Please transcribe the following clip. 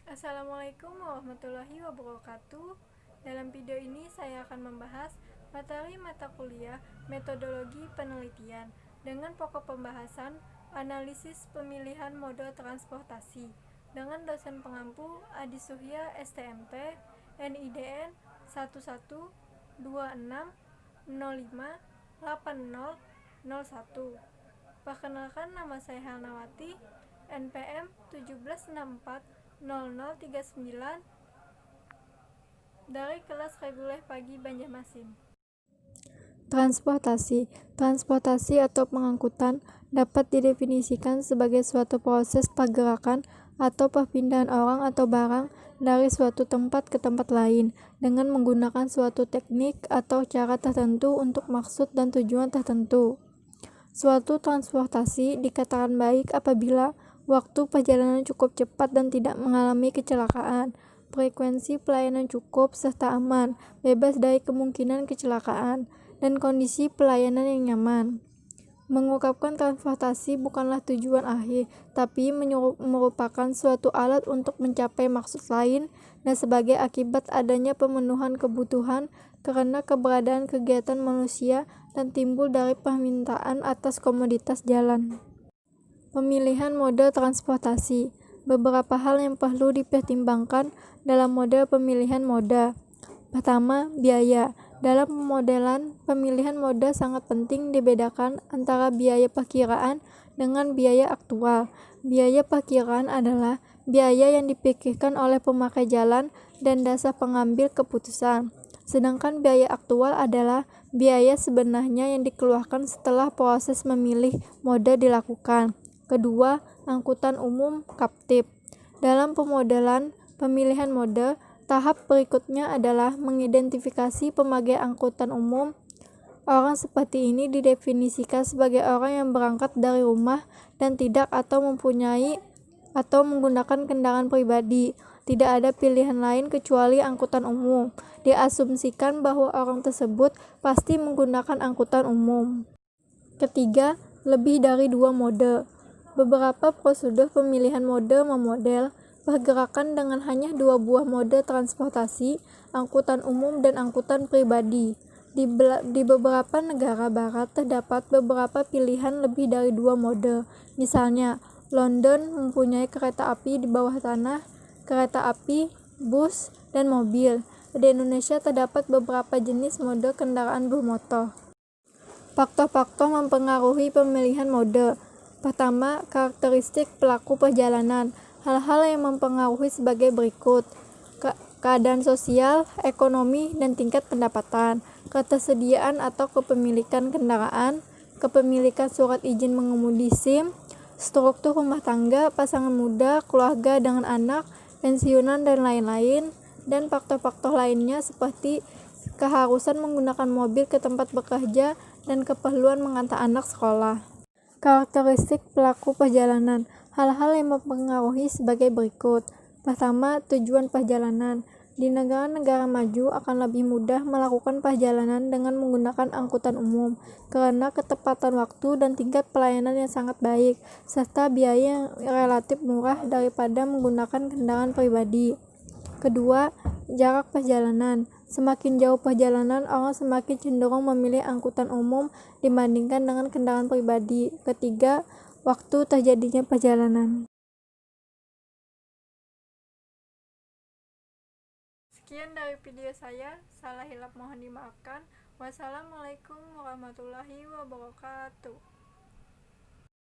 Assalamualaikum warahmatullahi wabarakatuh. Dalam video ini saya akan membahas materi mata kuliah metodologi penelitian dengan pokok pembahasan analisis pemilihan mode transportasi dengan dosen pengampu Adi Suhya STMT NIDN 1126058001. Perkenalkan, nama saya Helnawati, NPM 17640039 dari kelas reguler pagi Banjarmasin. Transportasi atau pengangkutan dapat didefinisikan sebagai suatu proses pergerakan atau perpindahan orang atau barang dari suatu tempat ke tempat lain dengan menggunakan suatu teknik atau cara tertentu untuk maksud dan tujuan tertentu. Suatu transportasi dikatakan baik apabila waktu perjalanan cukup cepat dan tidak mengalami kecelakaan, frekuensi pelayanan cukup serta aman, bebas dari kemungkinan kecelakaan, dan kondisi pelayanan yang nyaman. Mengungkapkan transportasi bukanlah tujuan akhir, tapi merupakan suatu alat untuk mencapai maksud lain dan sebagai akibat adanya pemenuhan kebutuhan karena keberadaan kegiatan manusia dan timbul dari permintaan atas komoditas jalan. Pemilihan mode transportasi. Beberapa hal yang perlu dipertimbangkan dalam mode pemilihan mode. Pertama, biaya. Dalam pemodelan pemilihan mode sangat penting dibedakan antara biaya perkiraan dengan biaya aktual. Biaya perkiraan adalah biaya yang dipikirkan oleh pemakai jalan dan dasar pengambil keputusan. Sedangkan biaya aktual adalah biaya sebenarnya yang dikeluarkan setelah proses memilih mode dilakukan. Kedua, angkutan umum kaptif. Dalam pemodelan pemilihan mode, tahap berikutnya adalah mengidentifikasi pemakai angkutan umum. Orang seperti ini didefinisikan sebagai orang yang berangkat dari rumah dan tidak atau mempunyai atau menggunakan kendaraan pribadi. Tidak ada pilihan lain kecuali angkutan umum. Diasumsikan bahwa orang tersebut pasti menggunakan angkutan umum. Ketiga, lebih dari dua mode. Beberapa prosedur pemilihan mode memodel pergerakan dengan hanya dua buah mode transportasi, angkutan umum dan angkutan pribadi. Di beberapa negara barat terdapat beberapa pilihan lebih dari dua mode. Misalnya, London mempunyai kereta api di bawah tanah, kereta api, bus, dan mobil. Di Indonesia terdapat beberapa jenis mode kendaraan bermotor. Faktor-faktor mempengaruhi pemilihan mode. Pertama, karakteristik pelaku perjalanan. Hal-hal yang mempengaruhi sebagai berikut: keadaan sosial, ekonomi, dan tingkat pendapatan, ketersediaan atau kepemilikan kendaraan, kepemilikan surat izin mengemudi SIM, struktur rumah tangga, pasangan muda, keluarga dengan anak, pensiunan, dan lain-lain, dan faktor-faktor lainnya seperti keharusan menggunakan mobil ke tempat bekerja dan keperluan mengantar anak sekolah. Karakteristik pelaku perjalanan. Hal-hal yang mempengaruhi sebagai berikut. Pertama, tujuan perjalanan. Di negara-negara maju akan lebih mudah melakukan perjalanan dengan menggunakan angkutan umum karena ketepatan waktu dan tingkat pelayanan yang sangat baik, serta biaya yang relatif murah daripada menggunakan kendaraan pribadi. Kedua, jarak perjalanan. Semakin jauh perjalanan, orang semakin cenderung memilih angkutan umum dibandingkan dengan kendaraan pribadi. Ketiga, waktu terjadinya perjalanan. Sekian dari video saya, salah hilap mohon dimaafkan. Wassalamualaikum warahmatullahi wabarakatuh.